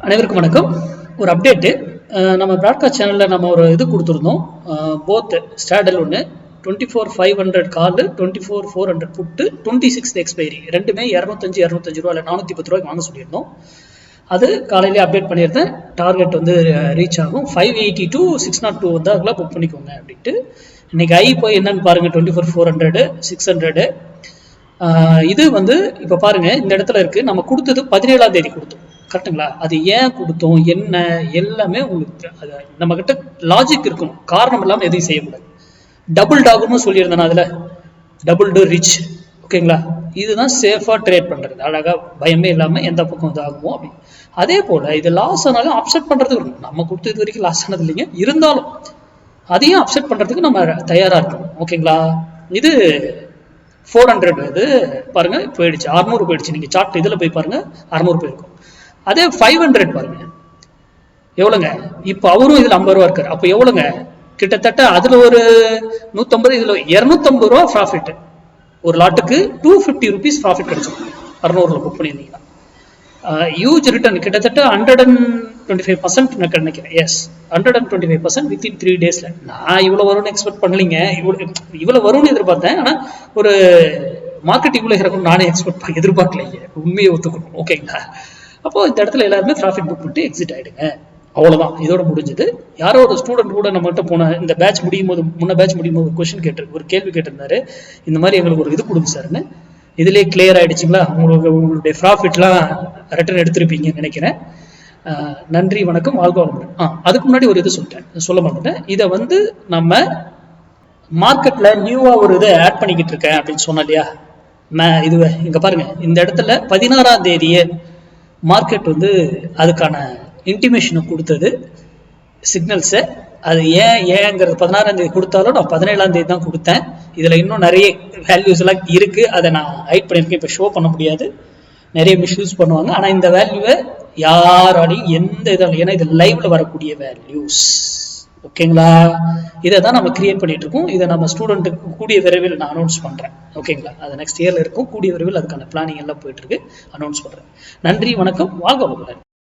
அனைவருக்கும் வணக்கம். ஒரு அப்டேட்டு, நம்ம ப்ராட்காஸ்ட் சேனலில் நம்ம ஒரு இது கொடுத்துருந்தோம். போத் ஸ்டாடல் ஒன்று 24,500 கால், 24,400 புட்டு, 26 எக்ஸ்பைரி, ரெண்டுமே 205 ரூபா இல்லை 410 ரூபாய்க்கு வாங்க சொல்லியிருந்தோம். அது காலையிலே அப்டேட் பண்ணியிருந்தேன். டார்கெட் வந்து ரீச் ஆகும். 580 to 602 வந்து அதெல்லாம் புக் பண்ணிக்கோங்க அப்படின்ட்டு. இன்னைக்கு ஐ போய் என்னன்னு பாருங்க, 24,400, 600. இது வந்து இப்போ பாருங்க, இந்த இடத்துல இருக்கு. நம்ம கொடுத்தது 17ஆம் தேதி கொடுத்தோம், கரெக்டுங்களா? அது ஏன் கொடுத்தோம், என்ன, எல்லாமே உங்களுக்கு அது நம்ம கிட்ட லாஜிக் இருக்கணும். காரணம் இல்லாமல் எதையும் செய்யக்கூடாது. டபுள் டாகுன்னு சொல்லியிருந்தேன் அதில், டபுள் டு ரிச். ஓகேங்களா? இதுதான் சேஃபாக ட்ரேட் பண்ணுறது, அழகாக பயமே இல்லாமல் எந்த பக்கம் இது ஆகுமோ அப்படி. அதே போல் இது லாஸ் ஆனாலும் அப்செட் பண்ணுறதுக்கு இருக்கும். நம்ம கொடுத்தது வரைக்கும் லாஸ் ஆனது இல்லைங்க, இருந்தாலும் அதையும் அப்செட் பண்ணுறதுக்கு நம்ம தயாராக இருக்கணும். ஓகேங்களா? இது 400 இது பாருங்க போயிடுச்சு, 600 போயிடுச்சு. நீங்கள் சார்ட் இதில் போய் பாருங்க, 600 போயிருக்கும். அதே 500 பாருங்க எவ்வளோங்க. இப்போ அவரும் இதில் 50 ரூபா இருக்காரு. அப்போ எவ்வளோங்க, கிட்டத்தட்ட அதில் ஒரு 150, இதில் 250 ரூபா ப்ராஃபிட். ஒரு லாட்டுக்கு 250 ருபீஸ் ப்ராஃபிட் கிடைச்சிடும் 600ல் புக் பண்ணியிருந்தீங்கன்னா. ஹியூஜ் ரிட்டர்ன், கிட்டத்தட்ட 125% நான் நினைக்கிறேன். Yes, 125% within 3 days. நான் இவ்வளோ வரும்னு எக்ஸ்பெக்ட் பண்ணலைங்க. இவ்வளோ வரும்னு எதிர்பார்த்தேன். ஆனால் ஒரு மார்க்கெட் இவ்வளோ இறக்கும் நானே எதிர்பார்க்கலைங்க, உண்மையை ஒத்துக்கணும். ஓகேங்களா? அப்போ இந்த இடத்துல எல்லாருமே ப்ராஃபிட் புக் பண்ணிட்டு எக்ஸிட் ஆயிடுங்க. அவ்வளோதான், இதோட முடிஞ்சது. யாரோ ஒரு ஸ்டூடெண்ட் கூட நம்மகிட்ட போன இந்த பேட்ச் முடியும் போது, பேட்ச் முடியும் போது ஒரு கேள்வி கேட்டிருந்தாரு. இந்த மாதிரி எங்களுக்கு ஒரு இது கொடுங்க சார்னு. இதுலேயே கிளியர் ஆயிடுச்சுங்களா? உங்களுடைய ப்ராஃபிட்லாம் ரிட்டர்ன் எடுத்திருப்பீங்கன்னு நினைக்கிறேன். நன்றி, வணக்கம், வாழ்க வளமுடன். அதுக்கு முன்னாடி ஒரு இது சொல்ல மாட்டேன். இதை வந்து நம்ம மார்க்கெட்ல நியூவா ஒரு இதை ஆட் பண்ணிக்கிட்டு இருக்கேன் அப்படின்னு சொன்னேன் இல்லையா? இதுவே இங்க பாருங்க, இந்த இடத்துல 16ஆம் தேதியே மார்க்கெட் வந்து அதுக்கான இன்டிமேஷனை கொடுத்தது, சிக்னல்ஸை. அது ஏங்கிறது 16ஆம் தேதி கொடுத்தாலும் நான் 17ஆம் தேதி தான் கொடுத்தேன். இதில் இன்னும் நிறைய வேல்யூஸ் எல்லாம் இருக்கு, அதை நான் ஹைட் பண்ணியிருக்கேன். இப்போ ஷோ பண்ண முடியாது, நிறைய மிஸ்யூஸ் பண்ணுவாங்க. ஆனால் இந்த வேல்யூவை யாராலையும் எந்த இதாலும், ஏன்னா இது லைவ்ல வரக்கூடிய வேல்யூஸ். ஓகேங்களா? இதை தான் நம்ம கிரியேட் பண்ணிட்டு இருக்கோம். இதை நம்ம ஸ்டூடெண்ட்டுக்கு கூடிய விரைவில் நான் அனௌன்ஸ் பண்றேன். ஓகேங்களா? அது நெக்ஸ்ட் இயர்ல இருக்கும். கூடிய விரைவில் அதுக்கான பிளானிங் எல்லாம் போயிட்டு இருக்கு, அனௌன்ஸ் பண்றேன். நன்றி, வணக்கம், வாழ்க வளமுடன்.